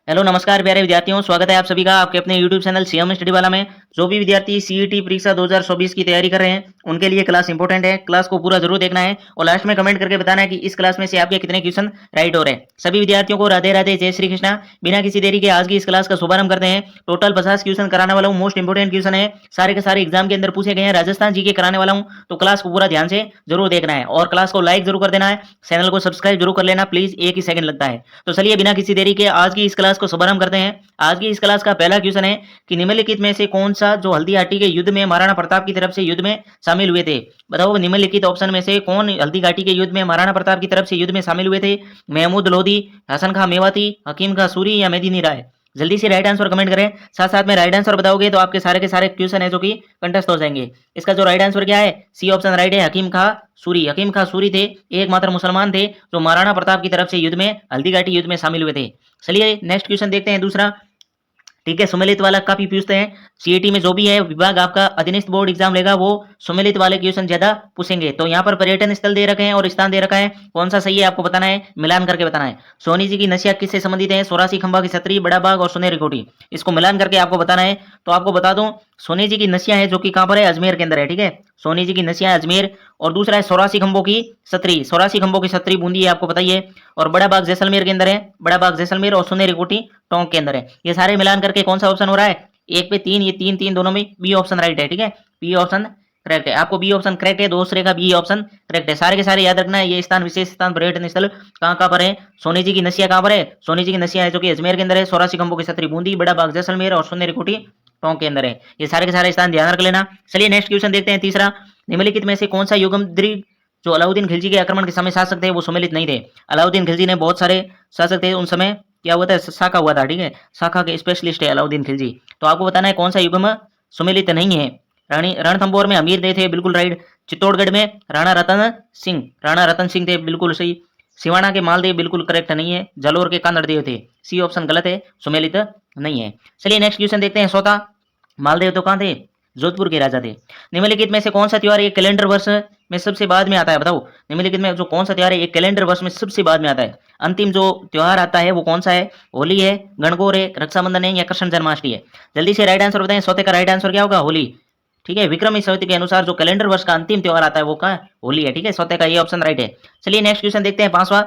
Hello नमस्कार प्यारे विद्यार्थियों, स्वागत है आप सभी का आपके अपने YouTube चैनल सीएम स्टडी वाला में। जो भी विद्यार्थी सीईटी परीक्षा 2024 की तैयारी कर रहे हैं उनके लिए क्लास इंपॉर्टेंट है। क्लास को पूरा जरूर देखना है और लास्ट में कमेंट करके बताना है कि इस क्लास में से आपके कितने क्वेश्चन राइट हो रहे हैं। सभी विद्यार्थियों को राधे राधे, जय श्री कृष्णा। बिना किसी देरी के आज की इस क्लास का शुभारंभ करते हैं। टोटल 50 क्वेश्चन कराने वाला हूँ, मोस्ट इंपोर्टेंट क्वेश्चन है, सारे के सारे एग्जाम के अंदर पूछे गए हैं, राजस्थान जी के कराने वाला हूँ। तो क्लास को पूरा ध्यान से जरूर देखना है और क्लास को लाइक जरूर कर देना है, चैनल को सब्सक्राइब जरूर कर लेना प्लीज, एक ही सेकंड लगता है। तो चलिए बिना किसी देरी के आज की इस क्लास को शुभारंभ करते हैं। आज की इस क्लास का पहला क्वेश्चन है कि निम्नलिखित में से कौन सा जो हल्दी घाटी के युद्ध में महाराणा प्रताप की तरफ से युद्ध में शामिल हुए थे। बताओ निम्नलिखित ऑप्शन में से कौन हल्दी घाटी के युद्ध में महाराणा प्रताप की तरफ से युद्ध में शामिल हुए थे। महमूद लोधी, हसन खां मेवाती, हकीम खां सूरी या मेदिनी राय। जल्दी से राइट आंसर कमेंट करें। साथ साथ में राइट आंसर बताओगे तो आपके सारे के सारे क्वेश्चन है जो कि कंटेस्ट हो जाएंगे। इसका जो राइट आंसर क्या है, सी ऑप्शन राइट है, हकीम खां सूरी। हकीम खां सूरी थे एकमात्र मुसलमान थे जो महाराणा प्रताप की तरफ से युद्ध में हल्दी घाटी युद्ध में शामिल हुए थे। चलिए नेक्स्ट क्वेश्चन देखते हैं दूसरा। ठीक है, सुमेलित वाला काफी पूछते हैं। सीईटी में जो भी है विभाग आपका अधीनस्थ बोर्ड एग्जाम लेगा वो सुमेलित वाले क्वेश्चन ज्यादा पूछेंगे। तो यहाँ पर पर्यटन स्थल दे रखे हैं और स्थान दे रखा है, कौन सा सही है आपको बताना है, मिलान करके बताना है। सोनी जी की नसिया किससे संबंधित है, सोरासी खंबा की छतरी, बड़ा बाग और सुनहरी कोठी। इसको मिलान करके आपको बताना है। तो आपको बता दूं, सोनी जी की नसिया है जो कि कहां पर है, अजमेर के अंदर है। ठीक है, सोनी जी की नसिया अजमेर। और दूसरा है सोरासी खंभों की छतरी, सोरासी खंभों की छतरी बूंदी है, आपको बताइए। और बड़ा बाग जैसलमेर के अंदर है, बड़ा बाग जैसलमेर। और सुनहरी कोठी टोंक के अंदर है। ये सारे मिलान करके कौन सा ऑप्शन हो रहा है, एक पे तीन, ये तीन तीन दोनों में बी ऑप्शन राइट है। ठीक है, बी ऑप्शन करेक्ट है, आपको बी ऑप्शन करेक्ट है, दूसरे का बी ऑप्शन करेक्ट है। सारे के सारे याद रखना है। ये स्थान विशेष स्थान पर्यटन स्थल कहाँ कहाँ पर है, सोनी जी की नसिया कहाँ पर है, सोनी जी की नसिया है जो कि अजमेर के अंदर है, सोरासी खंभों की छतरी बूंदी, बड़ा बाग जैसलमेर और सुनहरी कोठी टोंक के अंदर है। ये सारे के सारे स्थान ध्यान रख लेना। चलिए नेक्स्ट क्वेश्चन देखते हैं तीसरा। निम्नलिखित में से कौन सा युगम द्रीग जो अलाउद्दीन खिलजी के आक्रमण के समय शासक थे वो सुमेलित नहीं थे। अलाउद्दीन खिलजी ने बहुत सारे शासक थे उन समय, क्या हुआ था, शाखा हुआ था। ठीक है, शाखा के स्पेशलिस्ट है अलाउद्दीन खिलजी। तो आपको बताना है कौन सा युगम सुमेलित नहीं है। रानी रणथंबोर में अमीर दे थे, बिल्कुल राइट। चित्तौड़गढ़ में राणा रतन सिंह, राणा रतन सिंह थे, बिल्कुल सही। सिवाना के मालदेव बिल्कुल करेक्ट नहीं है। जालोर के कानड़देव थे, सी ऑप्शन गलत है, सुमेलित नहीं है। चलिए नेक्स्ट क्वेश्चन देखते हैं। सोता मालदेव तो कहाँ थे, जोधपुर के राजा थे। निम्नलिखित में से कौन सा त्योहार एक कैलेंडर वर्ष में सबसे बाद में आता है, बताओ निम्नलिखित में जो कौन सा त्योहार है एक कैलेंडर वर्ष में सबसे बाद में आता है। अंतिम जो त्योहार आता है वो कौन सा है, होली है, गणगौर है, रक्षाबंधन है या कृष्ण जन्माष्टमी है। जल्दी से राइट आंसर बताएं। सोते का राइट आंसर क्या होगा, होली। ठीक है, विक्रमी संवत के अनुसार जो कैलेंडर वर्ष का अंतिम त्योहार आता है वो क्या, होली है। ठीक है, सोते का ये ऑप्शन राइट है। चलिए नेक्स्ट क्वेश्चन देखते हैं पांचवा।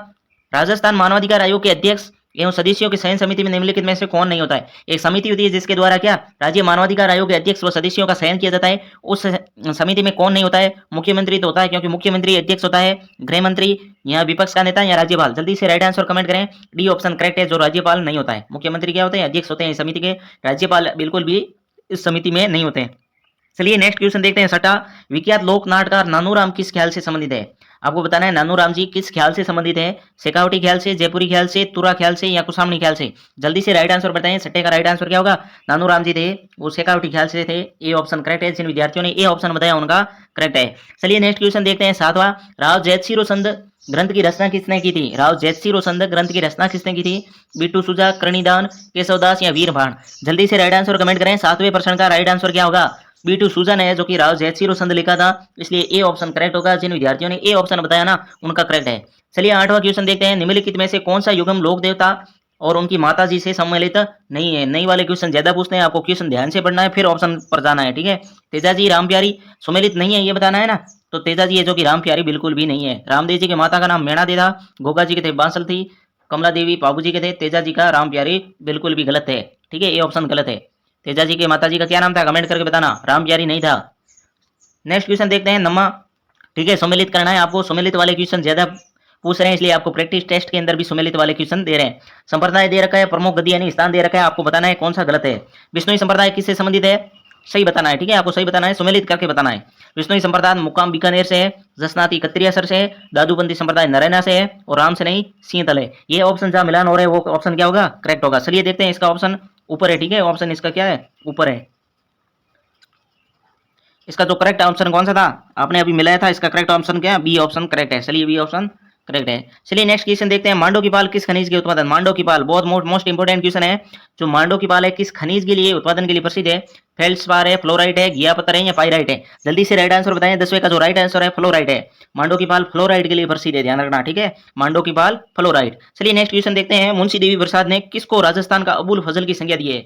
राजस्थान मानवाधिकार आयोग के अध्यक्ष एवं सदस्यों की चयन समिति में निम्नलिखित में से कौन नहीं होता है। एक समिति होती है जिसके द्वारा क्या, राज्य मानवाधिकार आयोग के अध्यक्ष व सदस्यों का चयन किया जाता है। उस समिति में कौन नहीं होता है, मुख्यमंत्री तो होता है क्योंकि मुख्यमंत्री अध्यक्ष होता है, गृह मंत्री या विपक्ष का नेता या राज्यपाल। जल्दी से राइट आंसर कमेंट करें। डी ऑप्शन करेक्ट है, जो राज्यपाल नहीं होता है। मुख्यमंत्री क्या होते हैं, अध्यक्ष होते हैं इस समिति के, राज्यपाल बिल्कुल भी इस समिति में नहीं होते हैं। चलिए नेक्स्ट क्वेश्चन देखते हैं छठा। विख्यात लोक नाटककार नानूराम किस ख्याल से संबंधित है। आपको बताना है नानूराम जी किस ख्याल से संबंधित है, शेखावटी ख्याल से, जयपुरी ख्याल से, तुरा ख्याल से या कुसामणी ख्याल से। जल्दी से राइट आंसर बताएं। छठे का राइट आंसर क्या होगा, नानूराम जी थे वो शेखावटी ख्याल से थे। ए ऑप्शन करेक्ट है, जिन विद्यार्थियों ने ए ऑप्शन बताया उनका करेक्ट है। चलिए नेक्स्ट क्वेश्चन देखते हैं सातवां। राव जैतसिंह रोसंद ग्रंथ की रचना किसने की थी। राव जैतसिंह रोसंद ग्रंथ की रचना किसने की थी, बीटू सुजा, करणीदान, केशवदास या वीरभाण। जल्दी से राइट आंसर कमेंट करें। सातवें प्रश्न का राइट आंसर क्या होगा, बीटू सूजन है जो कि राव जैतसिंह रोसंद लिखा था, इसलिए ए ऑप्शन करेक्ट होगा। जिन विद्यार्थियों ने ए ऑप्शन बताया ना उनका करेक्ट है। चलिए आठवां क्वेश्चन देखते हैं। निम्नलिखित में से कौन सा युगम लोक देवता और उनकी माता जी से सम्मिलित नहीं है। नई वाले क्वेश्चन ज्यादा पूछते हैं, आपको क्वेश्चन ध्यान से पढ़ना है फिर ऑप्शन पर जाना है। ठीक है, तेजाजी राम प्यारी सुमेलित नहीं है ये बताना है ना। तो तेजाजी है जो कि राम प्यारी बिल्कुल भी नहीं है। रामदेव जी के माता का नाम मेणा दे था, गोगा जी के थे बांसल थी, कमला देवी पाबू जी के थे, तेजाजी का राम प्यारी बिल्कुल भी गलत है। ठीक है, ये ऑप्शन गलत है। तेजाजी के माता जी का क्या नाम था, कमेंट करके बताना, राम प्यारी नहीं था। नेक्स्ट क्वेश्चन देखते हैं नमा। ठीक है, सम्मिलित करना है आपको, सम्मिलित वाले क्वेश्चन ज्यादा पूछ रहे हैं इसलिए आपको प्रैक्टिस टेस्ट के अंदर भी सम्मिलित वाले क्वेश्चन दे रहे हैं। संप्रदाय दे रखा है, प्रमुख गद्य यानी स्थान दे रखा है, आपको बताना है कौन सा गलत है। विष्णुई संप्रदाय किससे संबंधित है, सही बताना है। ठीक है, आपको सही बताना है, सम्मिलित करके बताना है। विष्णुई संप्रदाय मुकाम बीकानेर से है, जसनाती कत्रियासर से है, दादूबंदी संप्रदाय नरैना से है और राम से नहीं सींतल है। ये ऑप्शन जहां मिलान हो रहे हैं वो ऑप्शन क्या होगा, करेक्ट होगा। चलिए देखते हैं, इसका ऑप्शन ऊपर है। ठीक है, ऑप्शन इसका क्या है, ऊपर है। इसका जो करेक्ट ऑप्शन कौन सा था आपने अभी मिलाया था, इसका करेक्ट ऑप्शन क्या है, बी ऑप्शन करेक्ट है। चलिए बी ऑप्शन करेक्ट है। चलिए नेक्स्ट क्वेश्चन देखते हैं। मांडो की पाल किस खनिज के उत्पादन, मांडो की पाल बहुत मोस्ट इंपोर्टेंट क्वेश्चन है। जो मांडो की पाल है किस खनिज के लिए उत्पादन के लिए प्रसिद्ध है। फेल्सपार है, फ्लोराइट है, घिया पत्थर है या पाइराइट है? जल्दी से राइट आंसर बताएं। 10वें का जो राइट आंसर है फ्लोराइट है। मांडो की पाल फ्लोराइट के लिए प्रसिद्ध है, ध्यान रखना, ठीक है, मांडो की पाल फ्लोराइट। चलिए नेक्स्ट क्वेश्चन देखते हैं। मुंशी देवी प्रसाद ने किसको राजस्थान का अबुल फजल की संज्ञा दी है?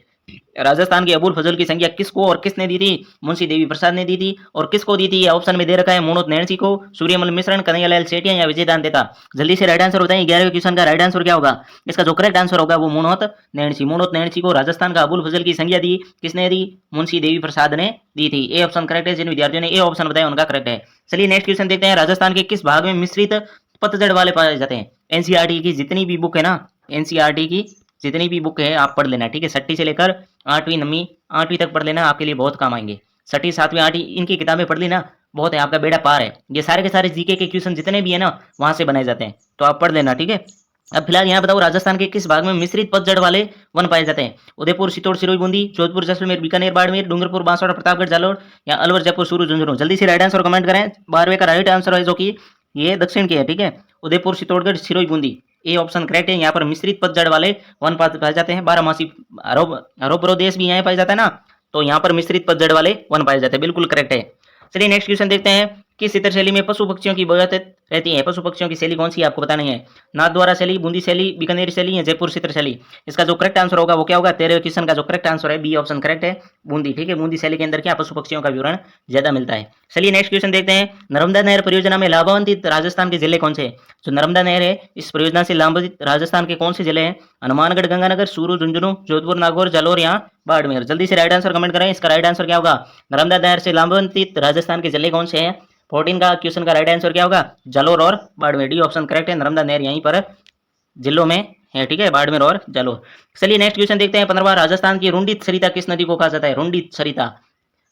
राजस्थान के अबुल फजल की संज्ञा किसको और किसने दी थी? मुंशी देवी प्रसाद ने दी थी। और किसको दी थी? ऑप्शन में दे रखा है, मोनोत नैणसी को, सूर्यमल मिश्रण, कन्हैयालाल सेठिया या विजयदान देता। जल्दी से राइट आंसर बताएं। 11वें क्वेश्चन का राइट आंसर क्या होगा? इसका जो करेक्ट आंसर होगा वो मोनोत नैणसी। मोनोत नैणसी को राजस्थान का अबुल फजल की संज्ञा दी, किसने दी? मुंशी देवी प्रसाद ने दी थी। ए ऑप्शन करेक्ट है। जिन विद्यार्थियों ने ए ऑप्शन बताया उनका करेक्ट है। चलिए नेक्स्ट क्वेश्चन देखते हैं। राजस्थान के किस भाग में मिश्रित पतझड़ वाले पाए जाते हैं? एनसीईआरटी की जितनी भी बुक है ना, एनसीईआरटी की जितनी भी बुक है आप पढ़ लेना, ठीक है, छठी से लेकर 8वीं 9वीं 8वीं तक पढ़ लेना, आपके लिए बहुत काम आएंगे। छठी 7वीं 8वीं इनकी किताबें पढ़ ली ना, बहुत है, आपका बेड़ा पार है। ये सारे के सारे जीके के क्वेश्चन जितने भी है ना वहां से बनाए जाते हैं, तो आप पढ़ लेना, ठीक है। अब फिलहाल यहाँ बताओ, राजस्थान के किस भाग में मिश्रित पतझड़ वाले वन पाए जाते हैं? उदयपुर, चित्तौड़, सिरोही, बूंदी, जोधपुर, जैसलमेर, बीकानेर, बाड़मेर, डूंगरपुर, बांसवाड़ा, प्रतापगढ़, जालोर या अलवर, जयपुर, चूरू, झुंझुनू। जल्दी से राइट आंसर कमेंट करें। 12वें का राइट आंसर है जो कि ये दक्षिण की है, ठीक है, उदयपुर, चित्तौड़गढ़, सिरोही, बूंदी, ये ऑप्शन करेक्ट है। यहाँ पर मिश्रित पतझड़ वाले वन पाए जाते हैं। 12 मासी अरब प्रदेश भी यहाँ पाया जाता है ना, तो यहाँ पर मिश्रित पतझड़ वाले वन पाए जाते हैं, बिल्कुल करेक्ट है। चलिए नेक्स्ट क्वेश्चन देखते हैं। किस चित्र शैली में पशु पक्षियों की बहुत रहती है? पशु पक्षियों की शैली कौन सी है आपको बतानी है? नाथद्वारा शैली, बूंदी शैली, बीकानेर शैली या जयपुर चित्र शैली? इसका जो करेक्ट आंसर होगा वो क्या होगा? 13वें क्वेश्चन का जो करेक्ट आंसर है बी ऑप्शन करेक्ट है, बूंदी, ठीक है। बूंदी शैली के अंदर क्या पशु पक्षियों का विवरण ज्यादा मिलता है। चलिए नेक्स्ट क्वेश्चन देखते हैं। नर्मदा नहर परियोजना में लाभान्वित राजस्थान के जिले कौन से? जो नर्मदा नहर है इस परियोजना से लाभान्वित राजस्थान के कौन से जिले हैं? हनुमानगढ़, गंगानगर, चूरू, झुंझुनू, जोधपुर, नागौर, जालोर या बाड़मेर? जल्दी से राइट आंसर कमेंट करें। इसका राइट आंसर क्या होगा? नर्मदा नहर से लाभान्वित राजस्थान के जिले कौन से हैं? 14 का क्वेश्चन का राइट आंसर क्या होगा? जालोर और बाड़मेर, डी ऑप्शन करेक्ट है। नर्मदा नहर यहीं पर जिलों में है, ठीक है, बाड़मेर और जालोर। चलिए नेक्स्ट क्वेश्चन देखते हैं। 15वां, राजस्थान की रुंडित सरिता किस नदी को कहा जाता है? रुंडित सरिता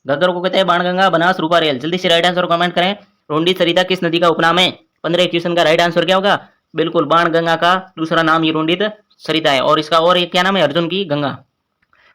गग्गर को कहते हैं, बाणगंगा, बनास, रूपा, रेल। जल्दी से राइट आंसर कमेंट करें। रुंडित सरिता किस नदी का उपनाम है? 15 क्वेश्चन का राइट आंसर क्या होगा? बिल्कुल, बाणगंगा का दूसरा नाम ये रुंडित सरिता है, और इसका और एक क्या नाम है? अर्जुन की गंगा।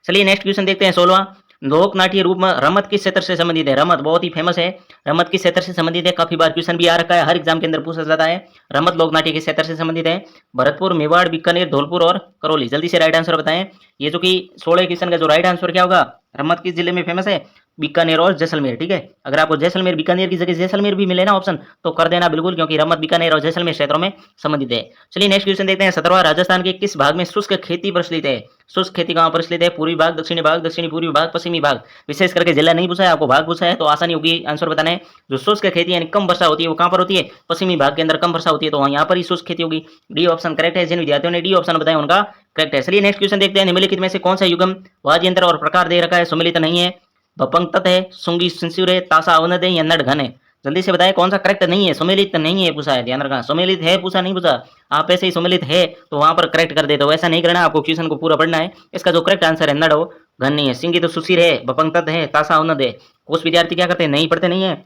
चलिए नेक्स्ट क्वेश्चन देखते हैं। 16वां, लोक नाट्य रूप में रमत किस क्षेत्र से संबंधित है? रमत बहुत ही फेमस है, रमत किस क्षेत्र से संबंधित है? काफी बार क्वेश्चन भी आ रखा है, हर एग्जाम के अंदर पूछा जाता है। रमत लोक नाट्य किस क्षेत्र से संबंधित है? भरतपुर, मेवाड़, बीकानेर, धौलपुर और करौली। जल्दी से राइट आंसर बताएं। ये जो कि 16 क्वेश्चन का जो राइट आंसर क्या होगा? रमत किस जिले में फेमस है? बीकानेर और जैसलमेर, ठीक है। अगर आपको जैसलमेर बीकानेर की जगह जैसलमेर भी मिले ना ऑप्शन, तो कर देना बिल्कुल, क्योंकि रमत बीकानेर और जैसलमेर क्षेत्रों में संबंधित है। चलिए नेक्स्ट क्वेश्चन देखते हैं। 17वां, राजस्थान के किस भाग में शुष्क खेती प्रचलित है? शुष्क खेती कहाँ प्रचलित है? पूर्वी भाग, दक्षिणी भाग, दक्षिणी पूर्वी भाग, पश्चिमी भाग? विशेष करके जिला नहीं पूछा है, आपको भाग पूछा है, तो आसानी होगी आंसर बताना है। जो शुष्क खेती यानी कम वर्षा होती है वो कहाँ पर होती है? पश्चिमी भाग के अंदर कम वर्षा होती है, तो यहाँ पर ही शुष्क खेती होगी। डी ऑप्शन करेक्ट है। जिन विद्यार्थियों ने डी ऑप्शन बताया उनका करेक्ट है। चलिए नेक्स्ट क्वेश्चन देखते हैं। निम्नलिखित में से कौन सा युगम वाद्य यंत्र और प्रकार दे रखा है? सम्मिलित नहीं है, भपंग तत् है, सुंगी सिंसुर है, तासा अवनद है या नड घन है? जल्दी से बताएं कौन सा करेक्ट नहीं है। सम्मिलित नहीं है पूछा है, ध्यान रखना, सम्मिलित है पूछा नहीं पूछा। आप ऐसे ही सम्मिलित है तो वहां पर करेक्ट कर देते हो, ऐसा नहीं करना, आपको क्वेश्चन को पूरा पढ़ना है। इसका जो करेक्ट आंसर है नड हो, घन नहीं है। सिंगी तो सुशीर है, भपंग तत् है, तासा अवनद है। कुछ विद्यार्थी क्या करते हैं, नहीं पढ़ते नहीं है,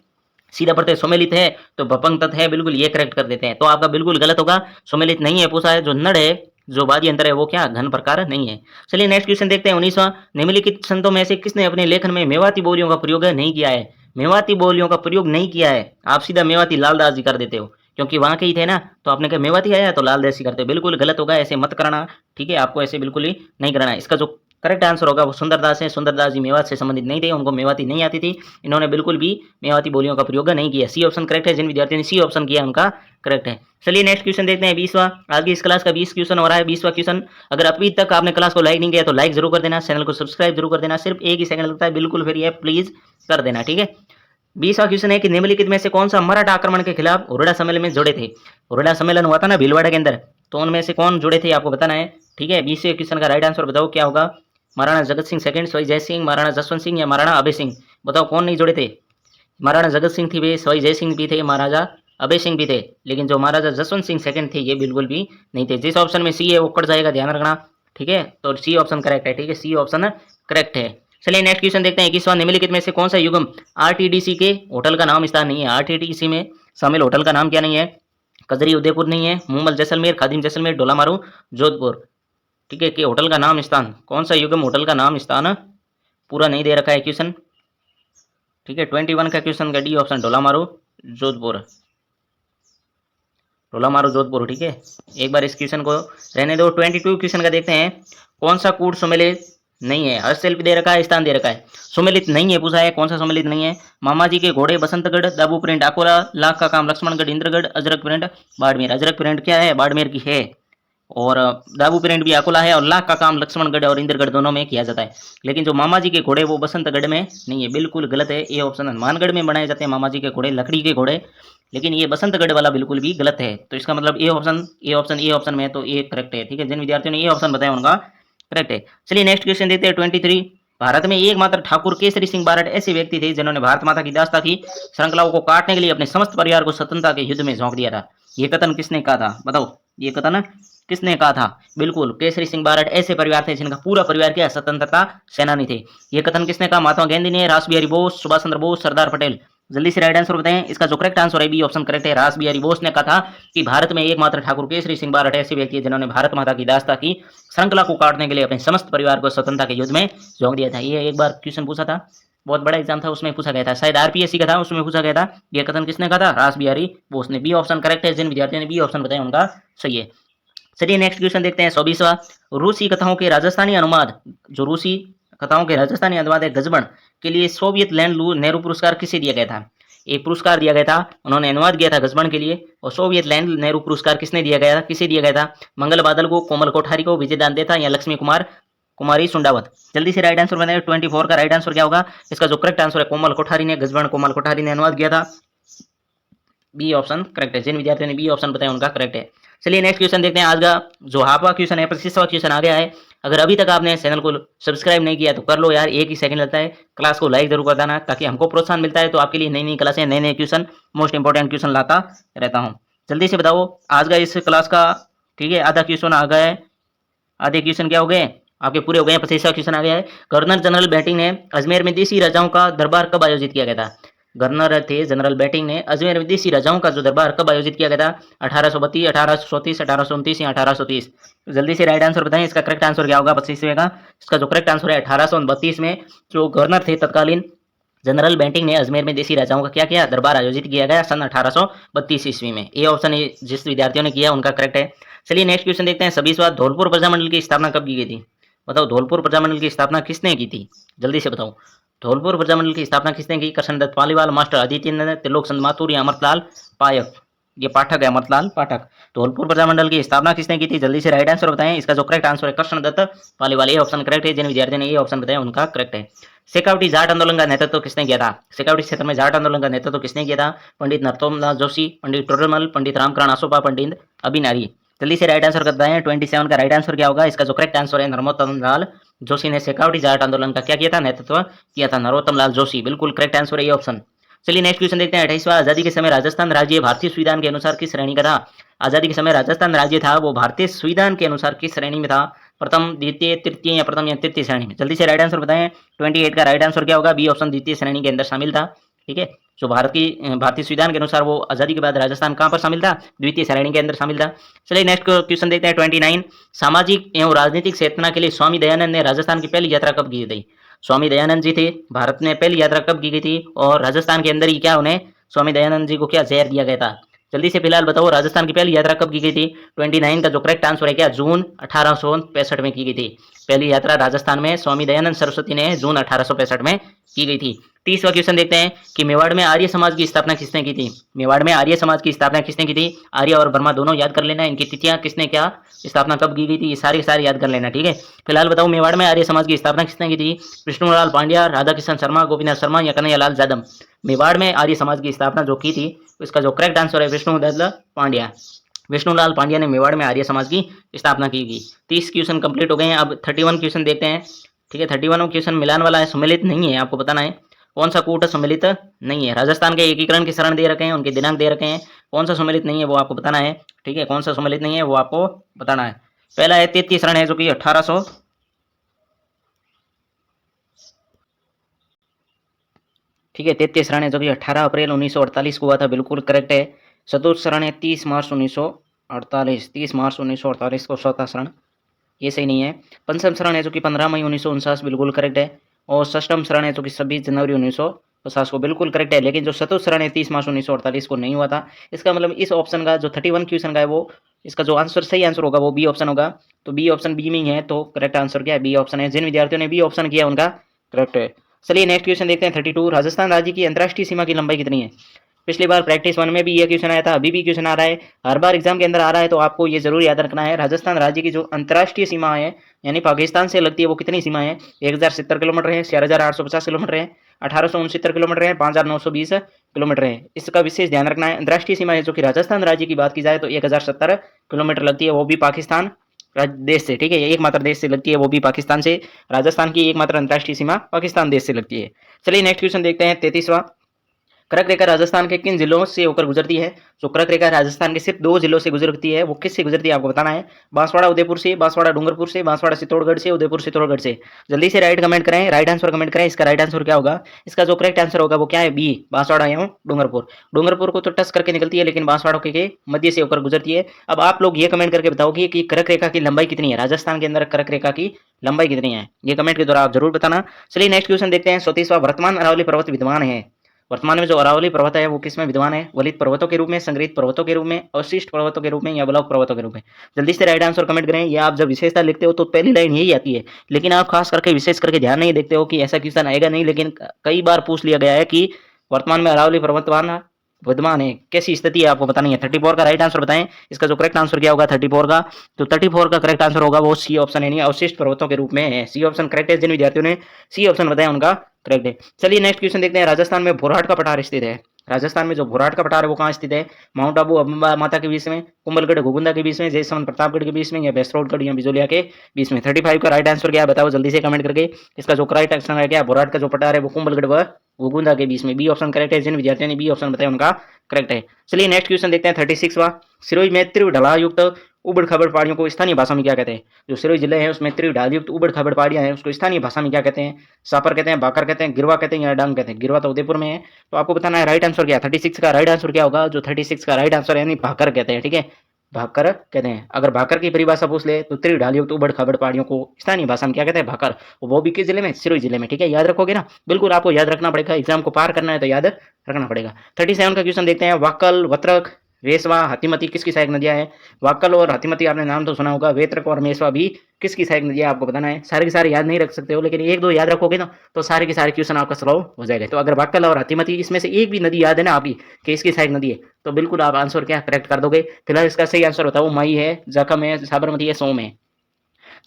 सीधा पढ़ते सम्मिलित है तो भपंग तत् है, बिल्कुल ये करेक्ट कर देते हैं, तो आपका बिल्कुल गलत होगा। सम्मिलित नहीं है पूछा है। जो नड है, जो वाद्य यंत्र है वो क्या घन प्रकार नहीं है। चलिए नेक्स्ट क्वेश्चन देखते हैं। 19वां, निम्नलिखित संतों में से किसने अपने लेखन में मेवाती बोलियों का प्रयोग नहीं किया है? मेवाती बोलियों का प्रयोग नहीं किया है, आप सीधा मेवाती लालदास जी कर देते हो, क्योंकि वहां के ही थे ना, तो आपने कहा मेवाती आया तो लालदास जी करते हो, बिल्कुल गलत होगा, ऐसे मत करना, ठीक है, आपको ऐसे बिल्कुल ही नहीं करना है। इसका जो करेक्ट आंसर होगा वो सुंदरदास है। सुंदरदास जी मेवात से संबंधित नहीं थे, उनको मेवाती नहीं आती थी, इन्होंने बिल्कुल भी मेवाती बोलियों का प्रयोग नहीं किया। सी ऑप्शन करेक्ट है। जिन विद्यार्थियों ने सी ऑप्शन किया उनका करेक्ट है। चलिए नेक्स्ट क्वेश्चन देखते हैं। 20वां, आज की इस क्लास का 20 क्वेश्चन हो रहा है। 20वां क्वेश्चन, अगर अभी तक आपने क्लास को लाइक नहीं किया तो लाइक जरूर कर देना, चैनल को सब्सक्राइब जरूर कर देना, सिर्फ एक ही सेकंड लगता है, बिल्कुल फिर ये प्लीज कर देना, ठीक है। 20वां क्वेश्चन है कि निम्नलिखित में से कौन सा मराठा आक्रमण के खिलाफ हुरडा सम्मेलन में जुड़े थे? हुरडा सम्मेलन हुआ था ना भीलवाड़ा के अंदर, तो उनमें से कौन जुड़े थे आपको बताना है, ठीक है। 20वें क्वेश्चन का राइट आंसर बताओ क्या होगा? महाराणा जगत सिंह सेकंड, सवाई जय सिंह, महाराणा जसवंत सिंह या महाराणा अभय सिंह? बताओ कौन नहीं जुड़े थे? महाराणा जगत सिंह थी वे, सवाई जय सिंह भी थे, महाराजा अभय सिंह भी थे, लेकिन जो महाराजा जसवंत सिंह सेकंड थे ये बिल्कुल भी नहीं थे। जिस ऑप्शन में सी है वो कट जाएगा, ध्यान रखना, ठीक है, तो सी ऑप्शन करेक्ट है, ठीक है, सी ऑप्शन करेक्ट है। चलिए नेक्स्ट क्वेश्चन देखते हैं। 21वां, निम्नलिखित में से कौन सा युगम आरटीडीसी के होटल का नाम स्थान नहीं है? आरटीडीसी में शामिल होटल का नाम क्या नहीं है? कजरी उदयपुर नहीं है, मूमल जैसलमेर, खादिम जैसलमेर, डोलामारू जोधपुर, ठीक है, कि होटल का नाम स्थान कौन सा युगम होटल का नाम स्थान पूरा नहीं दे रखा है क्वेश्चन, ठीक है। 21 का क्वेश्चन का डी ऑप्शन डोलामारू जोधपुर, डोलामारू जोधपुर, ठीक है। एक बार इस क्वेश्चन को रहने दो। 22 क्वेश्चन का देखते हैं। कौन सा कूट सम्मिलित नहीं है। हस्तशिल्प दे रखा है, स्थान दे रखा है। सुमेलित नहीं है पूछा है, कौन सा सुमेलित नहीं है? मामा जी के घोड़े बसंतगढ़, दाबू प्रिंट अकोला, लाख का काम लक्ष्मणगढ़ इंद्रगढ़, अजरक प्रिंट बाड़मेर। अजरक प्रिंट क्या है? बाड़मेर की है। और दाबू प्रिंट भी अकोला है, और लाख का काम लक्ष्मणगढ़ और इंद्रगढ़ दोनों में किया जाता है। लेकिन जो मामा जी के घोड़े वो बसंतगढ़ में नहीं है, बिल्कुल गलत है। ये ऑप्शन हनुमानगढ़ में बनाए जाते हैं मामा जी के घोड़े, लकड़ी के घोड़े, लेकिन ये बसंतगढ़ वाला बिल्कुल भी गलत है। तो इसका मतलब ए ऑप्शन में तो ये करेक्ट है। ठीक है, जिन विद्यार्थियों ने ये ऑप्शन बताया उनका करेक्ट है। चलिए नेक्स्ट क्वेश्चन देते हैं 23। भारत में एकमात्र ठाकुर केसरी सिंह बारट ऐसे व्यक्ति थे जिन्होंने भारत माता की दास्ता की श्रृंखलाओं को काटने के लिए अपने समस्त परिवार को स्वतंत्रता के युद्ध में झोंक दिया था। ये कथन किसने कहा था? बताओ, ये कथन किसने कहा था? बिल्कुल, केसरी सिंह बारट ऐसे परिवार थे जिनका पूरा परिवार क्या स्वतंत्रता सेनानी थे। ये कथन किसने कहा? महात्मा गांधी ने, रास बिहारी बोस, सुभाष चंद्र बोस, सरदार पटेल। जल्दी से राइट आंसर बताएं। इसका जो करेक्ट आंसर है बी ऑप्शन करेक्ट है। रास बिहारी बोस ने कहा था कि भारत में एकमात्र ठाकुर केसरी सिंह बारट ऐसे व्यक्ति है जिन्होंने भारत माता की दास्ता की श्रृंखला को काटने के लिए अपने समस्त परिवार को स्वतंत्रता के युद्ध में झोंक दिया था। ये एक बार क्वेश्चन पूछा था, बहुत बड़ा एग्जाम था, उसमें पूछा गया था, शायद आरपीएससी का था, उसमें पूछा गया था। यह कथन किसने कहा था? रास बिहारी बोस ने। बी ऑप्शन करेक्ट है। जिन विद्यार्थियों ने बी ऑप्शन बताया उनका सही है। चलिए नेक्स्ट क्वेश्चन देखते हैं 24वां। रूसी कथाओं के राजस्थानी अनुवाद, जो रूसी कथाओं के राजस्थानी अनुवाद है गजबन के लिए सोवियत लैंड नेहरू पुरस्कार किसे दिया गया था? एक पुरस्कार दिया गया था, उन्होंने अनुवाद किया था गजबन के लिए, और सोवियत लैंड नेहरू पुरस्कार किसने दिया गया था? किसे दिया गया था? मंगल बादल को, कोमल कोठारी को, विजय दांदेता या लक्ष्मी कुमारी सुंडावत। जल्दी से राइट आंसर बताइए। 24 का राइट आंसर क्या होगा? इसका जो करेक्ट आंसर है कोमल कोठारी ने, गजबन कोमल कोठारी ने अनुवाद किया था। बी ऑप्शन करेक्ट है। जिन विद्यार्थियों ने बी ऑप्शन बताया उनका करेक्ट है। चलिए नेक्स्ट क्वेश्चन देखते हैं। आज का जो हाफवा क्वेश्चन है, 25वां क्वेश्चन आ गया है। अगर अभी तक आपने चैनल को सब्सक्राइब नहीं किया तो कर लो यार, एक ही सेकंड लगता है। क्लास को लाइक जरूर कर देना ताकि हमको प्रोत्साहन मिलता है, तो आपके लिए नई नई क्लासें, नए नए क्वेश्चन, मोस्ट इंपॉर्टेंट क्वेश्चन लाता रहता हूँ। जल्दी से बताओ आज का इस क्लास का, ठीक है, आधा क्वेश्चन आ गया है। आधे क्वेश्चन क्या हो गए आपके? पूरे हो गए। 25वां क्वेश्चन आ गया है। गवर्नर जनरल बैटिंग ने अजमेर में देसी राजाओं का दरबार कब आयोजित किया गया था? गवर्नर थे जनरल बैटिंग ने अजमेर में देसी राजाओं का जो दरबार कब आयोजित किया गया था? 1832, 1834, 1829 या 1830। जल्दी से राइट आंसर बताएं। इसका करेक्ट आंसर क्या होगा 25वें का? इसका जो करेक्ट आंसर है 1832 में जो गवर्नर थे तत्कालीन जनरल बैटिंग ने अजमेर में देसी राजाओं का क्या किया? दरबार आयोजित किया गया सन 1832 ईस्वी में। ये ऑप्शन जिस विद्यार्थियों ने किया उनका करेक्ट है। चलिए नेक्स्ट क्वेश्चन देखते हैं। 26वां। धौलपुर प्रजामंडल की स्थापना कब की गई थी? बताओ, धौलपुर प्रजामंडल की स्थापना किसने की थी? जल्दी से बताओ, धौलपुर प्रजामंडल की स्थापना किसने की? कृष्णदत्त पालीवाल, मास्टर आदित्यनाथ, त्रिलोक चंद माथुर या अमरलाल पायक। ये पाठक है, अमरलाल पाठक। धौलपुर प्रजामंडल की स्थापना किसने की थी? जल्दी से राइट आंसर बताएं। इसका जो करेक्ट आंसर है कृष्णदत्त पालीवाल। ये ऑप्शन करेक्ट है। जिन विद्यार्थियों ने ये ऑप्शन बताया उनका करेक्ट है। शेखावटी जाट आंदोलन का नेतृत्व किसने किया था? शेखावटी क्षेत्र में जाट आंदोलन का नेतृत्व किसने किया था? पंडित नरोत्तमदास जोशी, पंडित टोडरमल, पंडित रामकरण आसोपा, पंडित अभिनारी। जल्दी से राइट आंसर करते हैं। 27 का राइट आंसर क्या होगा? इसका जो करेक्ट आंसर है नरोत्तम लाल जोशी ने शेखावटी जाट आंदोलन का क्या किया था? नेतृत्व किया था। नरोत्तम लाल जोशी, बिल्कुल करेक्ट आंसर है ये ऑप्शन। चलिए नेक्स्ट क्वेश्चन देखते हैं। 28वां। आजादी के समय राजस्थान राज्य भारतीय संविधान के अनुसार किस श्रेणी का था? आजादी के समय राजस्थान राज्य था वो भारतीय संविधान के अनुसार किस श्रेणी में था? प्रथम, द्वितीय, तृतीय या प्रथम या तृतीय श्रेणी में। जल्दी से राइट आंसर बताएं। 28 का राइट आंसर क्या होगा? बी ऑप्शन द्वितीय श्रेणी के अंदर शामिल था। ठीक है, जो भारतीय संविधान के अनुसार वो आजादी के बाद राजस्थान कहां पर शामिल था? द्वितीय श्रेणी के अंदर शामिल था। चलिए नेक्स्ट क्वेश्चन देखते हैं। 29। सामाजिक एवं राजनीतिक चेतना के लिए स्वामी दयानंद ने राजस्थान की पहली यात्रा कब की थी? स्वामी दयानंद जी थे, भारत में पहली यात्रा कब की गई थी? और राजस्थान के अंदर ही क्या उन्हें, स्वामी दयानंद जी को क्या जहर दिया गया था? जल्दी से फिलहाल बताओ राजस्थान की पहली यात्रा कब की गई थी? 29 का जो करेक्ट आंसर है क्या? जून 1865 में की गई थी। पहली यात्रा राजस्थान में स्वामी दयानंद सरस्वती ने जून 1865 में की गई थी। 30वां क्वेश्चन देखते हैं कि मेवाड़ में आर्य समाज की स्थापना किसने की थी? मेवाड़ में आर्य समाज की स्थापना किसने की थी? आर्य और वर्मा दोनों याद कर लेना, इनकी तिथियां किसने क्या स्थापना कब की गई थी, ये सारे याद कर लेना। ठीक है, फिलहाल बताओ मेवाड़ में आर्य समाज की स्थापना किसने की थी? विष्णुलाल पांड्या, राधा किशन शर्मा, गोपीनाथ शर्मा या कन्हैयालाल यादव। मेवाड़ में आर्य समाज की स्थापना जो की थी इसका जो करेक्ट आंसर है विष्णुदत्त पांड्या। विष्णुलाल पांड्या ने मेवाड़ में आर्य समाज की स्थापना की गई। 30 क्वेश्चन कंप्लीट हो गए हैं। अब 31 क्वेश्चन देखते हैं। ठीक है, 31 क्वेश्चन मिलान वाला है, सम्मिलित नहीं है, आपको बताना है कौन सा कूट सम्मिलित नहीं है। राजस्थान के एकीकरण के शरण दे रखे हैं, उनके दिनांक दे रखे हैं, कौन सा सम्मिलित नहीं है वो आपको बताना है। ठीक है, कौन सा सम्मिलित नहीं है वो आपको बताना है। पहला है 33 शरण है जो कि 1800, ठीक है, 33 शरण है जो कि 18 अप्रैल 1948 को हुआ था, बिल्कुल करेक्ट है। चतुर्थ शरण है 30 मार्च 1948, 30 मार्च 1948 को चौथा शरण, ये सही नहीं है। पंचम शरण है जो कि 15 मई 1949, बिल्कुल करेक्ट है। और षष्ठम शरण है जो कि 26 जनवरी 50 को बिल्कुल करेक्ट है। लेकिन जो चतुश्रण है 30 मार्च 1948 को नहीं हुआ था। इसका मतलब इस ऑप्शन का जो 31 क्वेश्चन का है वो इसका जो आंसर सही आंसर होगा वो बी ऑप्शन होगा। तो बी ऑप्शन बी में ही है, तो करेक्ट आंसर क्या है? बी ऑप्शन है। जिन विद्यार्थियों ने बी ऑप्शन किया उनका करेक्ट है। चलिए नेक्स्ट क्वेश्चन देखते हैं 32। राजस्थान राज्य की अंतर्राष्ट्रीय सीमा की लंबाई कितनी है? पिछली बार प्रैक्टिस 1 में भी ये क्वेश्चन आया था, अभी भी क्वेश्चन आ रहा है, हर बार एग्जाम के अंदर आ रहा है, तो आपको ये जरूर याद रखना है। राजस्थान राज्य की जो अंतर्राष्ट्रीय सीमा है यानी पाकिस्तान से लगती है वो कितनी सीमा है? 1070 किलोमीटर है, 4850 किलोमीटर है, 1869 किलोमीटर है, 5920 किलोमीटर है। इसका विशेष ध्यान रखना है। अंतर्राष्ट्रीय सीमा है जो कि राजस्थान राज्य की बात की जाए तो 1070 किलोमीटर लगती है, वो भी पाकिस्तान देश से। ठीक है, ये एकमात्र देश से लगती है, वो भी पाकिस्तान से। राजस्थान की एकमात्र अंतर्राष्ट्रीय सीमा पाकिस्तान देश से लगती है। चलिए नेक्स्ट क्वेश्चन देखते हैं 33वां। कर्क रेखा राजस्थान के किन जिलों से होकर गुजरती है? जो कर्क रेखा राजस्थान के सिर्फ 2 जिलों से गुजरती है, वो किससे गुजरती है आपको बताना है। बांसवाड़ा उदयपुर से, बांसवाड़ा डूंगरपुर से, बांसवाड़ा चित्तौड़गढ़ से, उदयपुर चित्तौड़गढ़ से। जल्दी से राइट कमेंट करें, राइट आंसर कमेंट करें। इसका राइट आंसर क्या होगा? इसका जो करेक्ट आंसर होगा वो क्या है? बी, बांसवाड़ा एवं डूंगरपुर। डूंगरपुर को तो टच करके निकलती है, लेकिन बांसवाड़ा के मध्य से होकर गुजरती है। अब आप लोग ये कमेंट करके बताओगे कि कर्क रेखा की लंबाई कितनी है, राजस्थान के अंदर कर्क रेखा की लंबाई कितनी है? ये कमेंट के द्वारा आप जरूर बताना। चलिए नेक्स्ट क्वेश्चन देखते हैं 34वां। वर्तमान अरावली पर्वत विद्यमान है। वर्तमान में जो अरावली पर्वत है वो किसमें विद्यमान है? वलित पर्वतों के रूप में, संग्रहित पर्वतों के रूप में, अवशिष्ट पर्वतों के रूप में, या ब्लॉक पर्वतों के रूप में? जल्दी से राइट आंसर कमेंट करें। या आप जब विशेषता लिखते हो तो पहली लाइन यही आती है, लेकिन आप खास करके विशेष करके ध्यान नहीं देखते हो कि ऐसा क्वेश्चन आएगा नहीं, लेकिन कई बार पूछ लिया गया है कि वर्तमान में अरावली पर्वतमान विद्यमान है, कैसी स्थिति है आपको बतानी है। 34 का राइट आंसर बताएं। इसका जो करेक्ट आंसर क्या होगा 34 का? तो 34 का करेक्ट आंसर होगा वो सी ऑप्शन, यानी अवशिष्ट पर्वतों के रूप में है। सी ऑप्शन करेक्ट है। जिन विद्यार्थियों ने सी ऑप्शन बताया उनका करेक्ट है। चलिए नेक्स्ट क्वेश्चन देखते हैं। राजस्थान में भोरहाट का पठार स्थित है। राजस्थान में जो भोरहाट का पठार है वो कहाँ स्थित है? माउंट आबू अम्बा माता के बीच में, कुंभलगढ़ घुगुंदा के बीच में, जयसमंद प्रतापगढ़ के बीच में, या बेसरोडगढ़ या बिजोलिया के बीच में? 35 का राइट आंसर क्या है बताओ जल्दी से कमेंट करके। इसका जो करेक्ट आंसर है क्या? भोरहाट का जो पठार है वो कुंभलगढ़ व घुगुंदा के बीच में। बी ऑप्शन करेक्ट है। जिन विद्यार्थियों ने बी ऑप्शन बताया उनका करेक्ट है। चलिए नेक्स्ट क्वेश्चन देखते हैं 36वां। सिरोही में तीव्र ढलान युक्त उबड़ खाबड़ पहाड़ियों को स्थानीय भाषा में क्या कहते हैं? जो सिरोही जिले है उसमें तीव्र ढाल युक्त उबड़ खाबड़ पहाड़ियां हैं, उसको स्थानीय भाषा में क्या कहते हैं? सापर कहते हैं, बाकर कहते हैं, गिरवा कहते हैं, या डांग कहते हैं? गिरवा तो उदयपुर में है, तो आपको बताना है राइट आंसर क्या है। 36 का राइट आंसर क्या होगा? जो 36 का राइट आंसर है यानी भाकर कहते हैं। ठीक है, भाकर कहते हैं। अगर भाकर की परिभाषा पूछ ले तो तीव्र ढाल युक्त उबड़ खाबड़ पहाड़ियों को स्थानीय भाषा में क्या कहते हैं? भाकर। वो भी किस जिले में? सिरोही जिले में। ठीक है, याद रखोगे ना? बिल्कुल आपको याद रखना पड़ेगा, एग्जाम को पार करना है तो याद रखना पड़ेगा। 37 का क्वेश्चन देखते हैं। वाकल, वत्रक, वेसवा, हाथीमती किसकी सहायक नदियां हैं? वाकल और हाथीमती आपने नाम तो सुना होगा। वेत्रक और मेसवा भी किसकी सहायक नदियां आपको बताना है। सारे के सारे याद नहीं रख सकते हो, लेकिन एक दो याद रखोगे ना तो सारे के सारे क्वेश्चन आपका सॉल्व हो जाएगा। तो अगर वाकल और हाथीमती इसमें से एक भी नदी याद है ना आपकी कि इसकी सहायक नदी है, तो बिल्कुल आप आंसर क्या करेक्ट कर दोगे। फिलहाल इसका सही आंसर बताओ। मई है, जखम है, साबरमती है, सोम है।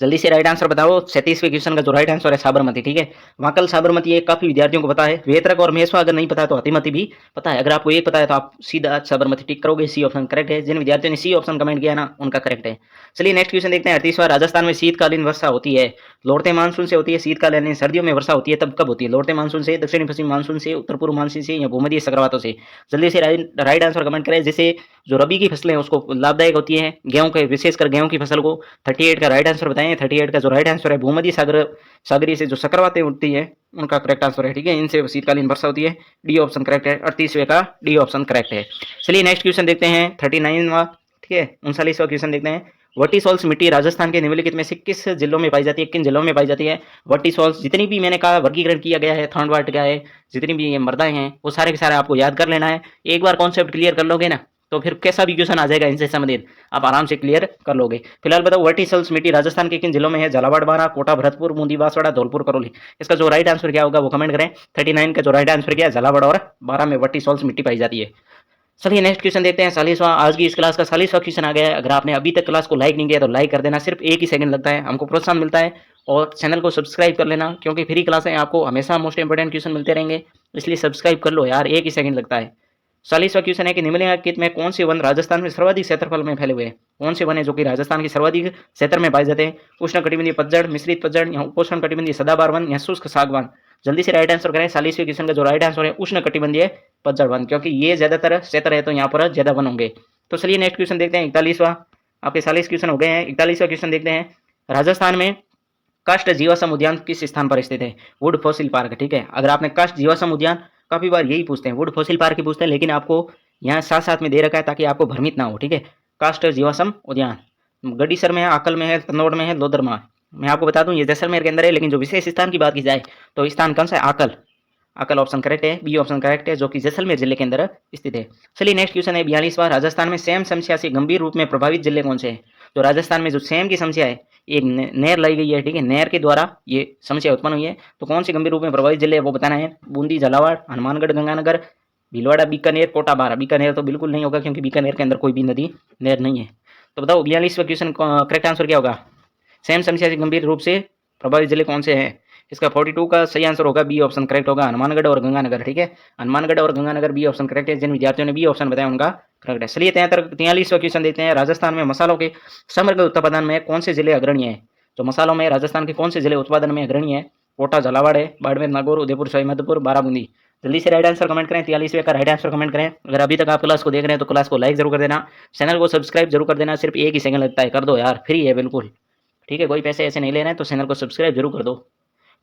जल्दी से राइट आंसर बताओ। 37वें क्वेश्चन का जो राइट आंसर है साबरमती। ठीक है, वाकल साबरमती ये काफी विद्यार्थियों को पता है। वेत्रक और मेसवा अगर नहीं पता है तो हाथीमती भी पता है। अगर आपको ये पता है तो आप सीधा साबरमती टिक करोगे। सी ऑप्शन करेक्ट है। जिन विद्यार्थियों ने सी ऑप्शन कमेंट किया ना उनका करेक्ट है। चलिए नेक्स्ट क्वेश्चन देखते हैं 38वां। राजस्थान में शीतकालीन वर्षा होती है। लौटते मानसून से होती है। शीतकाल यानी सर्दियों में वर्षा होती है, तब कब होती है? लौटते मानसून से, दक्षिणी पश्चिम मानसून से, उत्तर पूर्व मानसून से, या भूमध्य चक्रवातों से? जल्दी से राइट आंसर कमेंट करें। जैसे जो रबी की फसलें हैं उसको लाभदायक होती है, गेहूं के विशेषकर गेहूं की फसल को। 38 का राइट आंसर बताएं। 38 का जो राइट आंसर है भूमध्य सागरीय से जो चक्रवातें उठती है उनका करेक्ट आंसर है। ठीक है, इनसे शीतकालीन वर्षा होती है। डी ऑप्शन करेक्ट है। 38वें का डी ऑप्शन करेक्ट है। चलिए नेक्स्ट क्वेश्चन देखते हैं 39वां। ठीक है, 39वां क्वेश्चन देखते हैं। वर्टिसॉल्स मिट्टी राजस्थान के निम्नलिखित में से किस जिलों में पाई जाती है? किन जिलों में पाई जाती है वर्टिसॉल्स? जितनी भी मैंने कहा वर्गीकरण किया गया है, थर्ड वार्ड का है, जितनी भी ये मृदाएं हैं वो सारे के सारे आपको याद कर लेना है। एक बार कॉन्सेप्ट क्लियर कर लोगे ना तो फिर कैसा भी क्वेश्चन आ जाएगा इनसे संबंधित आप आराम से क्लियर कर लोगे। फिलहाल बताओ वर्टिसल्स मिट्टी राजस्थान के किन जिलों में है? झालावाड़, बारां, कोटा, भरतपुर, बूंदी, बांसवाड़ा, धौलपुर, करौली। इसका जो राइट आंसर क्या होगा वो कमेंट करें। 39 का जो राइट आंसर क्या है? झालावाड़ और बारां में वर्टिसॉल्स मिट्टी पाई जाती है। चलिए नेक्स्ट क्वेश्चन देखते हैं 40वां। आज की इस क्लास का 40वां क्वेश्चन आ गया है। अगर आपने अभी तक क्लास को लाइक नहीं किया तो लाइक कर देना, सिर्फ 1 ही सेकंड लगता है, हमको प्रोत्साहन मिलता है। और चैनल को सब्सक्राइब कर लेना, क्योंकि फ्री क्लासें आपको हमेशा मोस्ट इंपोर्टेंट क्वेश्चन मिलते रहेंगे, इसलिए सब्सक्राइब कर लो यार, 1 ही सेकंड लगता है। 40वां क्वेश्चन है कि निम्नलिखित में कौन से वन राजस्थान में सर्वाधिक क्षेत्रफल में फैले हुए हैं? कौन से वन है जो कि राजस्थान के सर्वाधिक क्षेत्र में पाए जाते हैं? उष्ण कटिबंधीय पतझड़, मिश्रित पतझड़, या उपोष्ण कटिबंधीय सदाबहार वन, या शुष्क सागवान? जल्दी से राइट आंसर करें। 40वें क्वेश्चन का जो राइट आंसर है उष्ण कटिबंधीय पतझड़ वन, क्योंकि ये ज्यादातर क्षेत्र है तो यहाँ पर ज्यादा वन होंगे। तो चलिए नेक्स्ट क्वेश्चन देखते हैं 41वां। आपके 40 क्वेश्चन हो गए हैं। 41वां क्वेश्चन देखते हैं। राजस्थान में काष्ठ जीवाश्म उद्यान किस स्थान पर स्थित है? Would fossil park. ठीक है, अगर आपने काष्ठ जीवाश्म उद्यान, काफी बार यही पूछते हैं, वुड फॉसिल पार्क ही पूछते हैं, लेकिन आपको यहाँ साथ साथ में दे रखा है ताकि आपको भ्रमित ना हो। ठीक है, काष्ठ जीवाश्म उद्यान गढ़ीसर में है, आकल में है, तंदौड़ में है, लोदरमा। मैं आपको बता दूं ये जैसलमेर के अंदर है, लेकिन जो विशेष स्थान की बात की जाए तो स्थान कौन सा है? आकल। अकल ऑप्शन करेक्ट है, बी ऑप्शन करेक्ट है, जो कि जैसलमेर जिले के अंदर स्थित है। चलिए नेक्स्ट क्वेश्चन है 42वां, राजस्थान में सेम समस्या से गंभीर रूप में प्रभावित जिले कौन से हैं? तो राजस्थान में जो सेम की समस्या है, एक नहर लाई गई है, ठीक है, नहर के द्वारा ये समस्या उत्पन्न हुई है, तो कौन से गंभीर रूप में प्रभावित जिले है वो बताना है। बूंदी, झालावाड़, हनुमानगढ़, गंगानगर, भीलवाड़ा, बीकानेर, कोटा, बारा। बीकानेर तो बिल्कुल नहीं होगा क्योंकि बीकानेर के अंदर कोई भी नदी नहर नहीं है। तो बताओ 42वां क्वेश्चन करेक्ट आंसर क्या होगा? सेम समस्या से गंभीर रूप से प्रभावित जिले कौन से हैं? इसका 42 का सही आंसर होगा बी ऑप्शन करेक्ट होगा, हनुमानगढ़ और गंगानगर, ठीक है, हनुमानगढ़ और गंगानगर बी ऑप्शन करेक्ट है। जिन विद्यार्थियों ने बी ऑप्शन बताया उनका करेक्ट है। चलिए 43वां क्वेश्चन देखते हैं, राजस्थान में मसालों के समग्र उत्पादन में कौन से जिले अग्रणी है? तो मसालों में राजस्थान के कौन से जिले उत्पादन में अग्रणी है? कोटा, झालावाड़ है, बाड़मेर, नागौर, उदयपुर, सवाईमाधोपुर, बाराबूंदी। जल्दी से राइट आंसर कमेंट करें, 43वें का राइट आंसर कमेंट करें। अगर अभी तक आप क्लास को देख रहे हैं तो क्लास को लाइक जरूर कर देना, चैनल को सब्सक्राइब जरूर कर देना, सिर्फ एक ही सेकंड लगता है, कर दो यार, फ्री है बिल्कुल, ठीक है, कोई पैसे ऐसे नहीं ले रहे हैं, तो चैनल को सब्सक्राइब जरूर कर दो।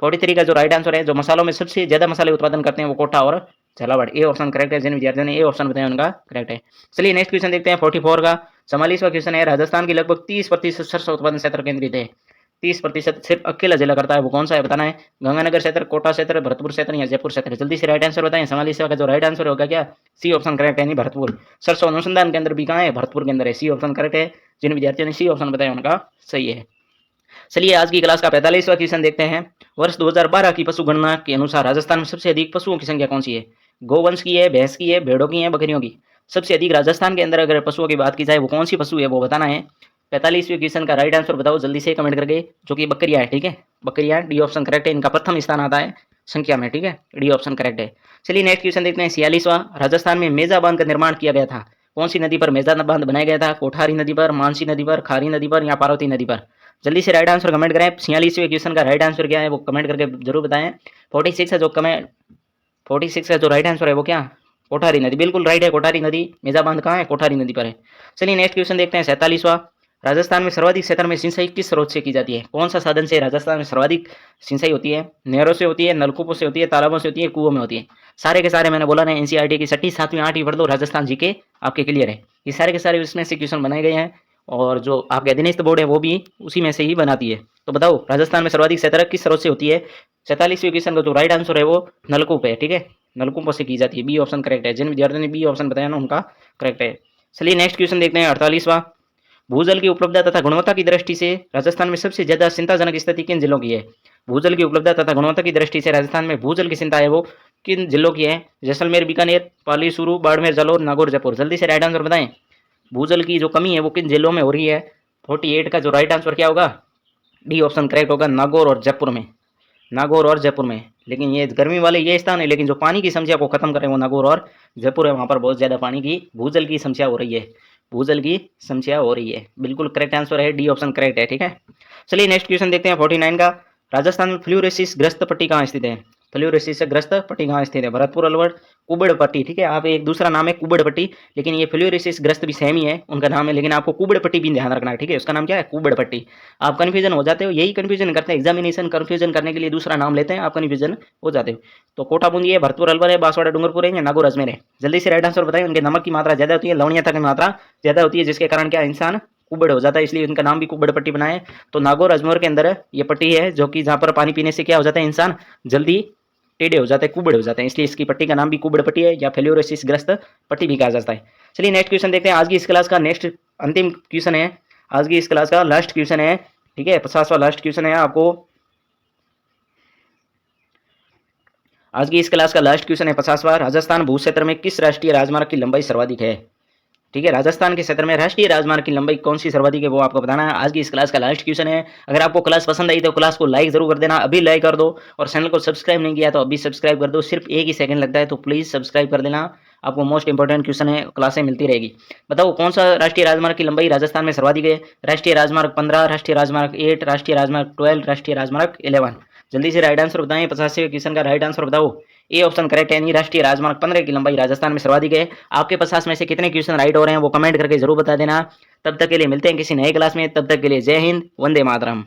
43 का जो राइट आंसर है, जो मसालों में सबसे ज्यादा मसाले उत्पादन करते हैं वो कोटा और झालावाड़, ए ऑप्शन करेक्ट है। जिन विद्यार्थियों ने ए ऑप्शन बताया उनका करेक्ट है। चलिए नेक्स्ट क्वेश्चन देखते हैं 44 का 44वां क्वेश्चन है, राजस्थान की लगभग 30% सरसों उत्पादन क्षेत्र केंद्रित है। 30% सिर्फ अकेला जिला करता है, वो कौन सा है बताना है। गंगानगर क्षेत्र, कोटा क्षेत्र, भरतपुर क्षेत्र या जयपुर क्षेत्र। जल्दी से राइट आंसर बताएं। 44वां का जो राइट आंसर होगा क्या? सी ऑप्शन करेक्ट है, भरतपुर। सरसों अनुसंधान केंद्र भी कहाँ है? भरतपुर के अंदर है, सी ऑप्शन करेक्ट है। जिन विद्यार्थियों ने सी ऑप्शन बताया उनका सही है। चलिए आज की क्लास का 45वां क्वेश्चन देखते हैं, वर्ष 2012 की पशु गणना के अनुसार राजस्थान में सबसे अधिक पशुओं की संख्या कौन सी है? गोवंश की है, भैंस की है, भेड़ों की है, बकरियों की। सबसे अधिक राजस्थान के अंदर अगर पशुओं की बात की जाए वो कौन सी पशु है वो बताना है। 45वें क्वेश्चन का राइट आंसर बताओ जल्दी से कमेंट करके, जो कि बकरियां है, ठीक है, बकरियां, डी ऑप्शन करेक्ट है, इनका प्रथम स्थान आता है संख्या में, ठीक है, डी ऑप्शन करेक्ट है। चलिए नेक्स्ट क्वेश्चन देखते हैं 46वां, राजस्थान में मेजा बांध का निर्माण किया गया था, कौन सी नदी पर मेजा बांध बनाया गया था? कोठारी नदी पर, मानसी नदी पर, खारी नदी पर या पार्वती नदी पर। जल्दी से राइट आंसर कमेंट करें। 46वें क्वेश्चन का राइट आंसर क्या है वो कमेंट करके जरूर बताएं। 46 है जो कमेंट 46 का जो राइट आंसर है वो क्या? कोठारी नदी, बिल्कुल राइट है, कोठारी नदी। मेजा बांध कहाँ है? कोठारी नदी पर है। चलिए नेक्स्ट क्वेश्चन देखते हैं 47वां, राजस्थान में सर्वाधिक क्षेत्र में सिंचाई किस स्रोत से की जाती है? कौन सा साधन से राजस्थान में सर्वाधिक सिंचाई होती है? नहरों से होती है, नलकूपों से होती है, तालाबों से होती है, कुओं में होती है। सारे के सारे मैंने बोला ना, एनसीईआरटी की 6ठी 7वीं 8वीं पढ़ लो, राजस्थान जी के आपके क्लियर है। ये सारे के सारे इसमें से क्वेश्चन बनाए गए हैं और जो आपके अधीनस्थ बोर्ड है वो भी उसी में से ही बनाती है। तो बताओ राजस्थान में सर्वाधिक क्षेत्र किस स्रोत से होती है? 47वें क्वेश्चन का जो राइट आंसर है वो नलकूप है, ठीक है, नलकूपों से की जाती है, बी ऑप्शन करेक्ट है। जिन विद्यार्थियों ने बी ऑप्शन बताया ना उनका करेक्ट है। चलिए नेक्स्ट क्वेश्चन देखते हैं 48वां, भूजल की उपलब्धता तथा गुणवत्ता की दृष्टि से राजस्थान में सबसे ज्यादा चिंताजनक स्थिति किन जिलों की है? भूजल की उपलब्धता तथा गुणवत्ता की दृष्टि से राजस्थान में भूजल की चिंता है वो किन जिलों की है? जैसलमेर, बीकानेर, पाली, चूरू, बाड़मेर, जालौर, नागौर, जयपुर। जल्दी से राइट आंसर बताएं, भूजल की जो कमी है वो किन जिलों में हो रही है? 48 का जो राइट आंसर क्या होगा? डी ऑप्शन करेक्ट होगा, नागौर और जयपुर में, नागौर और जयपुर में। लेकिन ये गर्मी वाले ये स्थान है, लेकिन जो पानी की समस्या को खत्म करें वो नागौर और जयपुर है, वहाँ पर बहुत ज़्यादा पानी की भूजल की समस्या हो रही है, भूजल की समस्या हो रही है, बिल्कुल करेक्ट आंसर है, डी ऑप्शन करेक्ट है, ठीक है। चलिए नेक्स्ट क्वेश्चन देखते हैं 49 का, राजस्थान में फ्लूरोसिस ग्रस्त पट्टी कहाँ स्थित है? फ्लूरोसिस से ग्रस्त पट्टी कहाँ स्थित है? भरतपुर, अलवर, कुबड़ पट्टी, ठीक है, आप एक दूसरा नाम है कुबड़ पट्टी, लेकिन ये फ्लूरोसिस ग्रस्त भी सेम ही है, उनका नाम है, लेकिन आपको कुबड़ पट्टी भी ध्यान रखना है, ठीक है, उसका नाम क्या है? कुबड़ पट्टी। आप कंफ्यूजन हो जाते हो, यही कंफ्यूजन करते हैं एग्जामिनेशन, कंफ्यूजन करने के लिए दूसरा नाम लेते हैं, आप कंफ्यूजन हो जाते हो। तो कोटा बूंदी है, भरतपुर अलवर है, बांसवाड़ा डूंगरपुर है या नागौर अजमेर है? जल्दी से राइट आंसर बताएं। उनके नमक की मात्रा ज्यादा होती है, लवणीयता की मात्रा ज्यादा होती है, जिसके कारण क्या इंसान कुबड़ हो जाता है, इसलिए उनका नाम भी कुबड़ पट्टी बना है। तो नागौर अजमेर के अंदर ये पट्टी है, जो कि जहाँ पर पानी पीने से क्या हो जाता है, इंसान जल्दी टेढ़े हो जाते हैं, कुबड़ हो जाते हैं, इसलिए इसकी पट्टी का नाम भी कुबड़ पट्टी है या फ्लूरोसिस ग्रस्त पट्टी भी कहा जाता है। चलिए नेक्स्ट क्वेश्चन देखते हैं। आज की इस क्लास का नेक्स्ट अंतिम क्वेश्चन है, आज की इस क्लास का लास्ट क्वेश्चन है, ठीक है, 50वां लास्ट क्वेश्चन है आपको। आज की इस क्लास का लास्ट क्वेश्चन है 50वां, राजस्थान भू क्षेत्र में किस राष्ट्रीय राजमार्ग की लंबाई सर्वाधिक है? ठीक है, राजस्थान के क्षेत्र में राष्ट्रीय राजमार्ग की लंबाई कौन सी सर्वाधिक है वो आपको बताना है। आज की इस क्लास का लास्ट क्वेश्चन है। अगर आपको क्लास पसंद आई तो क्लास को लाइक जरूर कर देना, अभी लाइक कर दो, और चैनल को सब्सक्राइब नहीं किया तो अभी सब्सक्राइब कर दो, सिर्फ एक ही सेकंड लगता है, तो प्लीज सब्सक्राइब कर देना। आपको मोस्ट इंपॉर्टेंट क्वेश्चन है, क्लासें मिलती रहेगी। बताओ कौन सा राष्ट्रीय राजमार्ग की लंबाई राजस्थान में सर्वाधिक है? राष्ट्रीय राजमार्ग 15, राष्ट्रीय राजमार्ग 8, राष्ट्रीय राजमार्ग 12, राष्ट्रीय राजमार्ग 11। जल्दी से राइट आंसर बताएं। 85वें क्वेश्चन का राइट आंसर बताओ। ए ऑप्शन करेक्ट है, यानी राष्ट्रीय राजमार्ग 15 की लंबाई राजस्थान में सर्वाधिक है। आपके 50 में से कितने क्वेश्चन राइट हो रहे हैं वो कमेंट करके जरूर बता देना। तब तक के लिए मिलते हैं किसी नए क्लास में, तब तक के लिए जय हिंद, वंदे मातरम।